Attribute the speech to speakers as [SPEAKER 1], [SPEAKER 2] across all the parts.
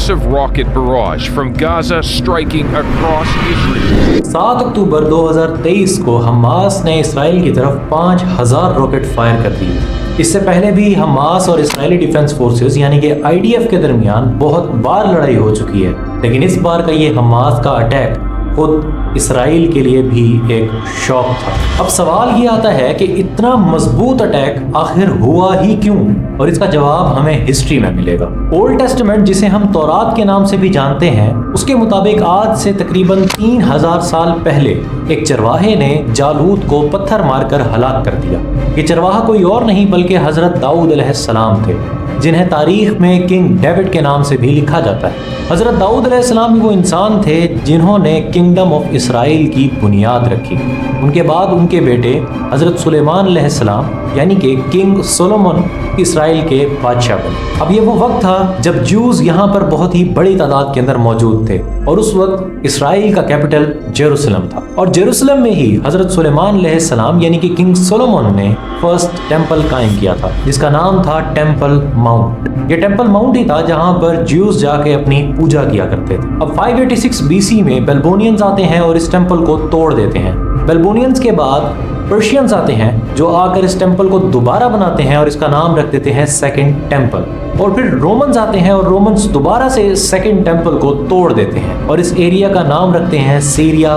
[SPEAKER 1] massive rocket barrage from Gaza striking across Israel.
[SPEAKER 2] 7 अक्टूबर 2023 को Hamas ने Israel की तरफ 5000 रॉकेट फायर कर दिए। इससे पहले भी हमास और इस्राएली डिफेंस फोर्सेस यानी कि IDF के दरमियान बहुत बार लड़ाई हो चुकी है, लेकिन इस बार का ये हमास का अटैक खुद इसराइल के लिए भी एक शॉक था। अब सवाल ये आता है कि इतना मजबूत अटैक आखिर हुआ ही क्यों, और इसका जवाब हमें हिस्ट्री में मिलेगा। ओल्ड टेस्टामेंट, जिसे हम तौरात के नाम से भी जानते हैं, उसके मुताबिक आज से तकरीबन 3000 साल पहले एक चरवाहे ने जालूत को पत्थर मारकर हलाक कर दिया। ये चरवाहा कोई और नहीं बल्कि हजरत दाऊद अलैहिस्सलाम थे, जिन्हें तारीख में किंग डेविड के नाम से भी लिखा जाता है। हजरत दाऊद अलैहिस्सलाम वो इंसान थे जिन्होंने किंगडम ऑफ इसराइल की बुनियाद रखी। उनके बाद उनके बेटे हजरत सुलेमान अलैहिस्सलाम यानी कि किंग सोलोमन इसराइल के बादशाह बने। अब ये वो वक्त था जब ज्यूज यहाँ पर बहुत ही बड़ी तादाद के अंदर मौजूद थे, और उस वक्त इसराइल का कैपिटल जेरूसलम था, और जेरूसलम में ही हजरत सुलेमान अलैहिस्सलाम यानी कि किंग सोलोमन ने फर्स्ट टेंपल कायम किया था, जिसका नाम था टेंपल माउंट। ये टेंपल माउंट ही था जहाँ पर ज्यूज जाके अपनी पूजा किया करते थे। अब 586 BC में बेलबोनियंस आते हैं और इस टेंपल को तोड़ देते हैं। बेलबोनियंस के बाद पर्शियंस आते हैं जो आकर इस टेंपल को दोबारा बनाते हैं और इसका नाम रख देते हैं सेकंड टेंपल। और फिर रोमन्स आते हैं और रोमन्स दोबारा से सेकंड टेंपल को तोड़ देते हैं और इस एरिया का नाम रखते हैं सीरिया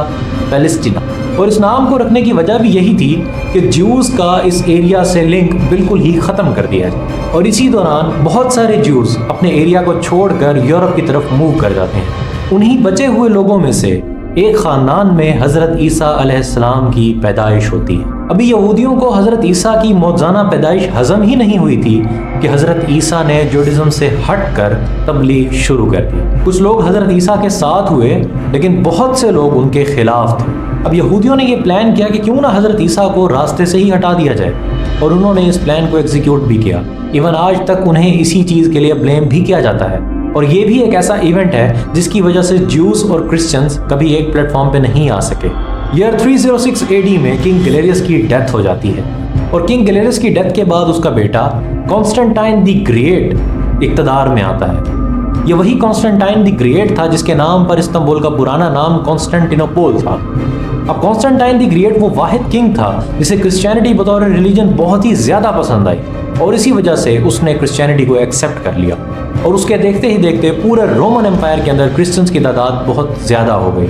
[SPEAKER 2] पैलेस्टीना। और इस नाम को रखने की वजह भी यही थी कि ज्यूज का इस एरिया से लिंक बिल्कुल ही ख़त्म कर दिया जाए, और इसी दौरान बहुत सारे ज्यूज अपने एरिया को छोड़कर यूरोप की तरफ मूव कर जाते हैं। उन्हीं बचे हुए लोगों में से एक ख़ानदान में हज़रत ईसा अलैहिस्सलाम की पैदाइश होती है। अभी यहूदियों को हज़रत ईसा की मौजूदा पैदाइश हज़म ही नहीं हुई थी कि हज़रत ईसा ने जुडाइज़्म से हटकर तबलीग शुरू कर दी। कुछ लोग हज़रत ईसा के साथ हुए, लेकिन बहुत से लोग उनके खिलाफ थे। अब यहूदियों ने ये प्लान किया कि क्यों ना हज़रत ईसा को रास्ते से ही हटा दिया जाए, और उन्होंने इस प्लान को एग्जीक्यूट भी किया। इवन आज तक उन्हें इसी चीज़ के लिए ब्लेम भी किया जाता है, और ये भी एक ऐसा इवेंट है जिसकी वजह से ज्यूज और क्रिश्चियंस कभी एक प्लेटफॉर्म पे नहीं आ सके। ईयर 306 AD में किंग गैलेरियस की डेथ हो जाती है, और किंग गैलेरियस की डेथ के बाद उसका बेटा कॉन्स्टेंटाइन द ग्रेट इक़्तिदार में आता है। ये वही कॉन्स्टेंटाइन द ग्रेट था जिसके नाम पर इस्तांबुल का पुराना नाम कॉन्स्टेंटिनोपल था। अब कॉन्स्टेंटाइन द ग्रेट वो वाहिद किंग था जिसे क्रिश्चियनिटी बतौर रिलीजन बहुत ही ज़्यादा पसंद आई, और इसी वजह से उसने क्रिश्चियनिटी को एक्सेप्ट कर लिया, और उसके देखते ही देखते पूरे रोमन एम्पायर के अंदर क्रिश्चियंस की तादाद बहुत ज़्यादा हो गई।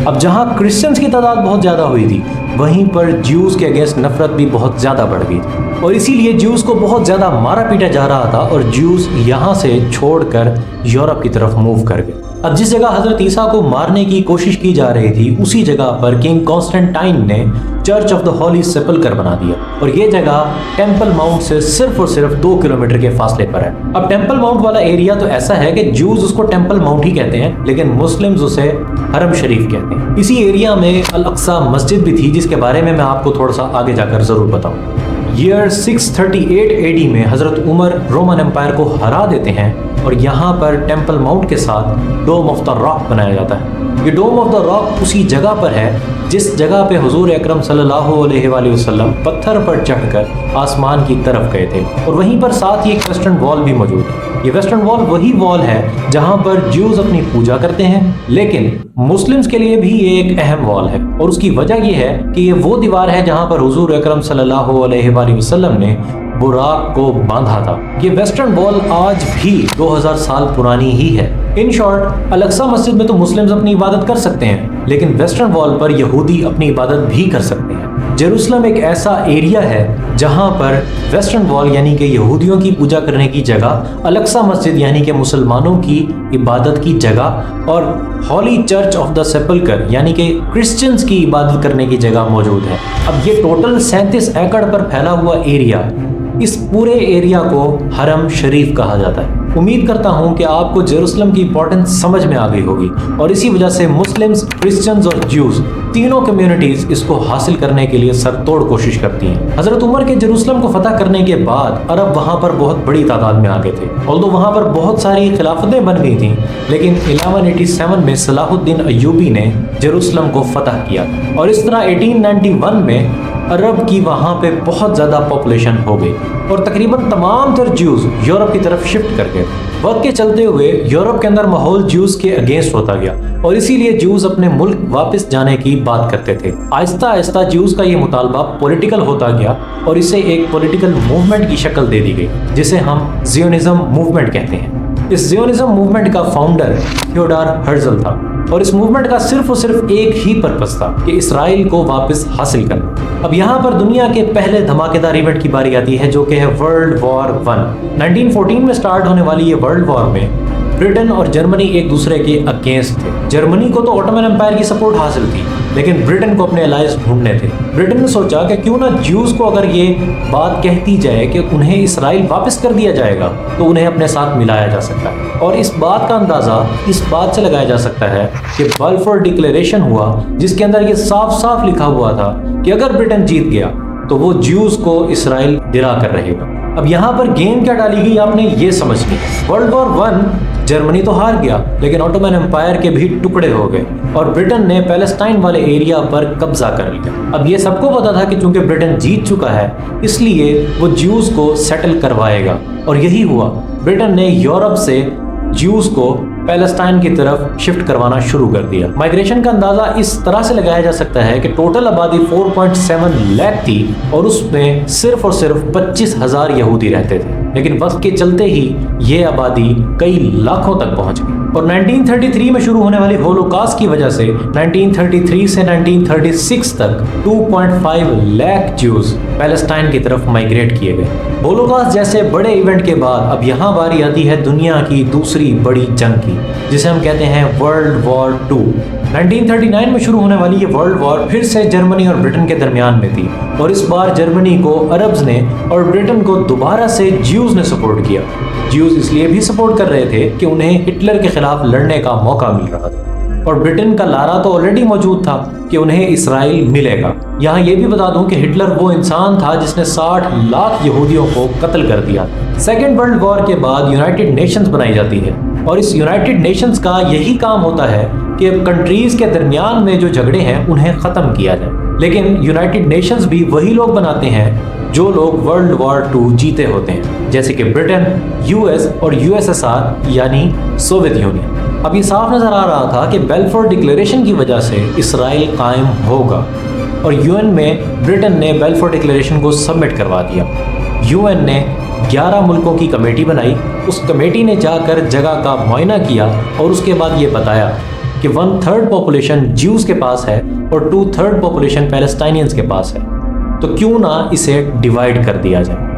[SPEAKER 2] अब जहाँ क्रिश्चियंस की तादाद बहुत ज़्यादा हुई थी, वहीं पर ज्यूज़ के अगेंस्ट नफरत भी बहुत ज़्यादा बढ़ गई थी, और इसीलिए ज्यूज़ को बहुत ज़्यादा मारा पीटा जा रहा था, और ज्यूज़ यहाँ से छोड़कर यूरोप की तरफ मूव कर गए। अब जिस जगह हज़रत ईसा को मारने की कोशिश की जा रही थी, उसी जगह पर किंग कॉन्स्टेंटाइन ने चर्च ऑफ द होली सेपल्कर बना दिया, और ये जगह टेंपल माउंट से सिर्फ और सिर्फ 2 किलोमीटर के फासले पर है। अब टेंपल माउंट वाला एरिया तो ऐसा है कि ज्यूज उसको टेंपल माउंट ही कहते हैं, लेकिन मुस्लिम्स उसे हरम शरीफ कहते हैं। इसी एरिया में अल अक्सा मस्जिद भी थी, जिसके बारे में मैं आपको थोड़ा सा आगे जाकर ज़रूर बताऊँ। ईयर 638 AD में हज़रत उमर रोमन एम्पायर को हरा देते हैं, और यहाँ पर टेंपल माउंट के साथ डोम ऑफ द रॉक बनाया जाता है। ये डोम ऑफ द रॉक उसी जगह पर है जिस जगह पे हुजूर अकरम सल्लल्लाहु अलैहि वसल्लम पत्थर पर चढ़कर आसमान की तरफ गए थे, और वहीं पर साथ ही एक वेस्टर्न वॉल भी मौजूद है। ये वेस्टर्न वॉल वही वॉल है जहाँ पर ज्यूज अपनी पूजा करते हैं, लेकिन मुस्लिम्स के लिए भी ये एक अहम वॉल है, और उसकी वजह ये है कि ये वो दीवार है जहाँ पर हुजूर अकरम सल्लल्लाहु अलैहि वसल्लम ने बुराक को बांधा था। ये वेस्टर्न वॉल आज भी 2000 साल पुरानी ही है। इन शॉर्ट, अल अक्सा मस्जिद में तो मुस्लिम्स अपनी इबादत कर सकते हैं, लेकिन वेस्टर्न वॉल पर यहूदी अपनी इबादत भी कर सकते हैं। जेरूसलम एक ऐसा एरिया है जहाँ पर वेस्टर्न वॉल यानी कि यहूदियों की पूजा करने की जगह, अल अक्सा मस्जिद यानी कि मुसलमानों की इबादत की जगह, और हॉली चर्च ऑफ द सेपल्कर यानी कि क्रिश्चियंस की इबादत करने की जगह मौजूद है। अब ये टोटल 37 एकड़ पर फैला हुआ एरिया, इस पूरे एरिया को हरम शरीफ कहा जाता है। उम्मीद करता हूँ कि आपको जेरूसलम की इंपॉर्टेंस समझ में आ गई होगी, और इसी वजह से मुस्लिम्स, क्रिश्चियंस और ज्यूज तीनों कम्युनिटीज इसको हासिल करने के लिए सरतोड़ कोशिश करती हैं। हजरत उमर के जेरूसलम को फतह करने के बाद अरब वहाँ पर बहुत बड़ी तादाद में आ गए थे, ऑल्दो वहाँ पर बहुत सारी खिलाफतें बन गई थीं, लेकिन 1187 में सलाहुद्दीन अय्यूबी ने जेरूसलम को फतह किया, और इस तरह 1891 में अरब की वहाँ पे बहुत ज़्यादा पॉपुलेशन हो गई, और तकरीबन तमाम तर ज्यूज यूरोप की तरफ शिफ्ट कर गए। वक्त के चलते हुए यूरोप के अंदर माहौल ज्यूज के अगेंस्ट होता गया और इसीलिए ज्यूज अपने मुल्क वापस जाने की बात करते थे। आहिस्ता आहिस्ता ज्यूज का ये मुतालबा पॉलिटिकल होता गया और इसे एक पॉलिटिकल मूवमेंट की शक्ल दे दी गई, जिसे हम ज़ियोनिज़्म मूवमेंट कहते हैं। इस ज़ियोनिज़्म मूवमेंट का फाउंडर थियोडोर हर्ज़ल था और इस मूवमेंट का सिर्फ और सिर्फ एक ही पर्पस था कि इसराइल को वापस हासिल करना। अब यहाँ पर दुनिया के पहले धमाकेदार इवेंट की बारी आती है, जो कि है वर्ल्ड वॉर 1। 1914 में स्टार्ट होने वाली ये वर्ल्ड वॉर में ब्रिटेन और जर्मनी एक दूसरे के अगेंस्ट थे। जर्मनी को तो ऑटोमन एम्पायर की सपोर्ट हासिल थी, लेकिन ब्रिटेन को अपने अलाइज ढूंढने थे। ब्रिटेन ने सोचा कि क्यों ना ज्यूज को अगर ये बात कहती जाए कि उन्हें इसराइल वापस कर दिया जाएगा तो उन्हें अपने साथ मिलाया जा सकता है। और इस बात का अंदाजा इस बात से लगाया जा सकता है कि बल्फोर डिक्लेरेशन हुआ, जिसके अंदर ये साफ साफ लिखा हुआ था कि अगर ब्रिटेन जीत गया तो वो ज्यूज को इसराइल गिरा कर रहेगा। अब यहाँ पर गेम क्या डाली गई आपने ये समझनी है। वर्ल्ड वॉर 1 जर्मनी तो हार गया, लेकिन ऑटोमन एम्पायर के भी टुकड़े हो गए और ब्रिटेन ने पैलेस्टाइन वाले एरिया पर कब्जा कर लिया। अब ये सबको पता था कि चूंकि ब्रिटेन जीत चुका है, इसलिए वो ज्यूज को सेटल करवाएगा और यही हुआ। ब्रिटेन ने यूरोप से ज्यूज को पैलेस्टाइन की तरफ शिफ्ट करवाना शुरू कर दिया। माइग्रेशन का अंदाजा इस तरह से लगाया जा सकता है कि टोटल आबादी 4.7 लाख थी और उसमें सिर्फ और सिर्फ 25,000 यहूदी रहते थे, लेकिन वक्त के चलते ही ये आबादी कई लाखों तक पहुंच गई। और 1933 में शुरू होने वाली होलोकॉस्ट की वजह से 1933 से 1936 तक 2.5 लाख ज्यूज पैलेस्टाइन की तरफ माइग्रेट किए गए। होलोकॉस्ट जैसे बड़े इवेंट के बाद अब यहाँ बारी आती है दुनिया की दूसरी बड़ी जंग की, जिसे हम कहते हैं वर्ल्ड वॉर 2। 1939 में शुरू होने वाली ये वर्ल्ड वॉर फिर से जर्मनी और ब्रिटेन के दरमियान में थी और इस बार जर्मनी को अरब्स ने और ब्रिटेन को दोबारा से ज्यूज ने सपोर्ट किया। ज्यूज इसलिए भी सपोर्ट कर रहे थे कि उन्हें हिटलर के खिलाफ लड़ने का मौका मिल रहा था और ब्रिटेन का लारा तो ऑलरेडी मौजूद था कि उन्हें इसराइल मिलेगा। यहाँ ये भी बता दूं कि हिटलर वो इंसान था जिसने 60 लाख यहूदियों को कत्ल कर दिया। सेकेंड वर्ल्ड वॉर के बाद यूनाइटेड नेशंस बनाई जाती है और इस यूनाइटेड नेशंस का यही काम होता है कि कंट्रीज के दरमियान में जो झगड़े हैं उन्हें ख़त्म किया जाए। लेकिन यूनाइटेड नेशंस भी वही लोग बनाते हैं जो लोग वर्ल्ड वॉर 2 जीते होते हैं, जैसे कि ब्रिटेन, यूएस और यूएसएसआर यानी सोवियत यूनियन। अब ये साफ नज़र आ रहा था कि बेल्फोर डिक्लेरेशन की वजह से इसराइल कायम होगा और यूएन में ब्रिटेन ने बेल्फोर डिक्लेरेशन को सबमिट करवा दिया। यूएन ने 11 मुल्कों की कमेटी बनाई। उस कमेटी ने जाकर जगह का मुआयना किया और उसके बाद ये बताया कि 1/3 पॉपुलेशन ज्यूज के पास है और 2/3 पॉपुलेशन पैलेस्टाइनियंस के पास है, तो क्यों ना इसे डिवाइड कर दिया जाए।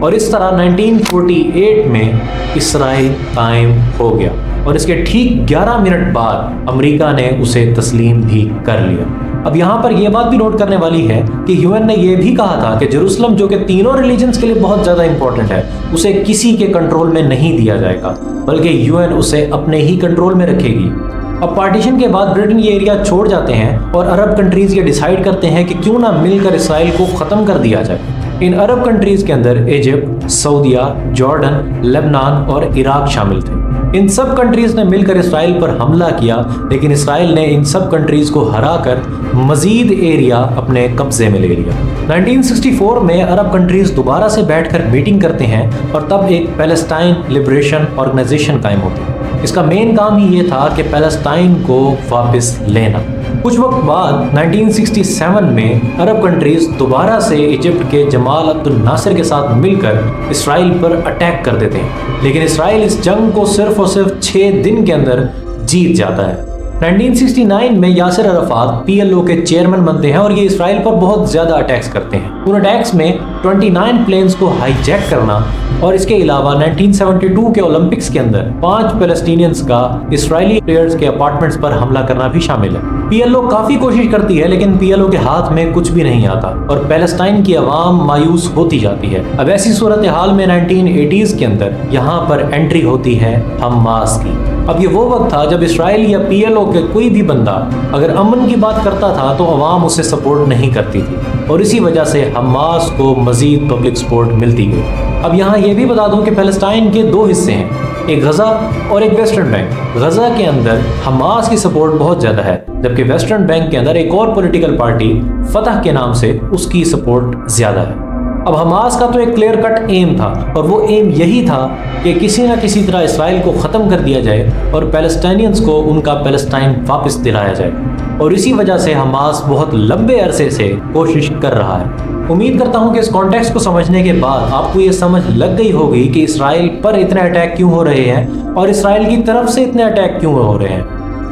[SPEAKER 2] और इस तरह 1948 में इसराइल कायम हो गया और इसके ठीक 11 मिनट बाद अमेरिका ने उसे तस्लीम भी कर लिया। अब यहाँ पर यह बात भी नोट करने वाली है कि यूएन ने यह भी कहा था कि जेरूसलम, जो कि तीनों रिलीजन्स के लिए बहुत ज़्यादा इंपॉर्टेंट है, उसे किसी के कंट्रोल में नहीं दिया जाएगा, बल्कि यूएन उसे अपने ही कंट्रोल में रखेगी। अब पार्टीशन के बाद ब्रिटेन ये एरिया छोड़ जाते हैं और अरब कंट्रीज ये डिसाइड करते हैं कि क्यों ना मिलकर इसराइल को ख़त्म कर दिया जाए। इन अरब कंट्रीज के अंदर इजिप्ट, सऊदीया, जॉर्डन, लेबनान और इराक शामिल थे। इन सब कंट्रीज ने मिलकर इसराइल पर हमला किया, लेकिन इसराइल ने इन सब कंट्रीज को हराकर मजीद एरिया अपने कब्जे में ले लिया। 1964 में अरब कंट्रीज दोबारा से बैठकर मीटिंग करते हैं और तब एक पैलेस्टाइन लिबरेशन ऑर्गेनाइजेशन कायम होती है। इसका मेन काम ही ये था कि पैलेस्टाइन को वापस लेना। कुछ वक्त बाद 1967 में अरब कंट्रीज दोबारा से इजिप्ट के जमाल अब्दुल नासिर के साथ मिलकर इसराइल पर अटैक कर देते हैं, लेकिन इसराइल इस जंग को सिर्फ और सिर्फ 6 दिन के अंदर जीत जाता है। 1969 में यासिर अराफात पीएलओ के चेयरमैन बनते हैं और ये इसराइल पर बहुत ज़्यादा अटैक्स करते हैं। उन अटैक्स में 29 प्लेन्स को हाईजैक करना और इसके अलावा 1972 के ओलंपिक्स के अंदर 5 पैलेस्टीनियंस का इसराइली प्लेयर्स के अपार्टमेंट्स पर हमला करना भी शामिल है। पीएलओ काफ़ी कोशिश करती है, लेकिन पीएलओ के हाथ में कुछ भी नहीं आता और पैलेस्टाइन की आवाम मायूस होती जाती है। अब ऐसी सूरत हाल में 1980s के अंदर यहाँ पर एंट्री होती है हमास की। अब ये वो वक्त था जब इसराइल या पीएलओ के कोई भी बंदा अगर अमन की बात करता था तो अवाम उसे सपोर्ट नहीं करती थी और इसी वजह से हमास को मजीद पब्लिक सपोर्ट मिलती गई। अब यहाँ ये भी बता दूं कि पैलेस्टाइन के 2 हिस्से हैं, एक गजा और एक वेस्टर्न बैंक। गजा के अंदर हमास की सपोर्ट बहुत ज़्यादा है, जबकि वेस्टर्न बैंक के अंदर एक और पॉलिटिकल पार्टी फतह के नाम से उसकी सपोर्ट ज़्यादा है। اب حماس کا تو ایک کلیئر کٹ ایم تھا، اور وہ ایم یہی تھا کہ کسی نہ کسی طرح اسرائیل کو ختم کر دیا جائے اور پیلسٹینینز کو ان کا پیلسٹائن واپس دلایا جائے، اور اسی وجہ سے حماس بہت لمبے عرصے سے کوشش کر رہا ہے۔ امید کرتا ہوں کہ اس کانٹیکسٹ کو سمجھنے کے بعد آپ کو یہ سمجھ لگ گئی ہوگی کہ اسرائیل پر اتنے اٹیک کیوں ہو رہے ہیں اور اسرائیل کی طرف سے اتنے اٹیک کیوں ہو رہے ہیں۔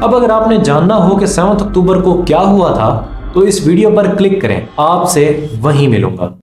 [SPEAKER 2] اب اگر آپ نے جاننا ہو کہ 7 اکتوبر کو کیا ہوا تھا تو اس ویڈیو پر کلک کریں، آپ سے وہیں ملوں گا۔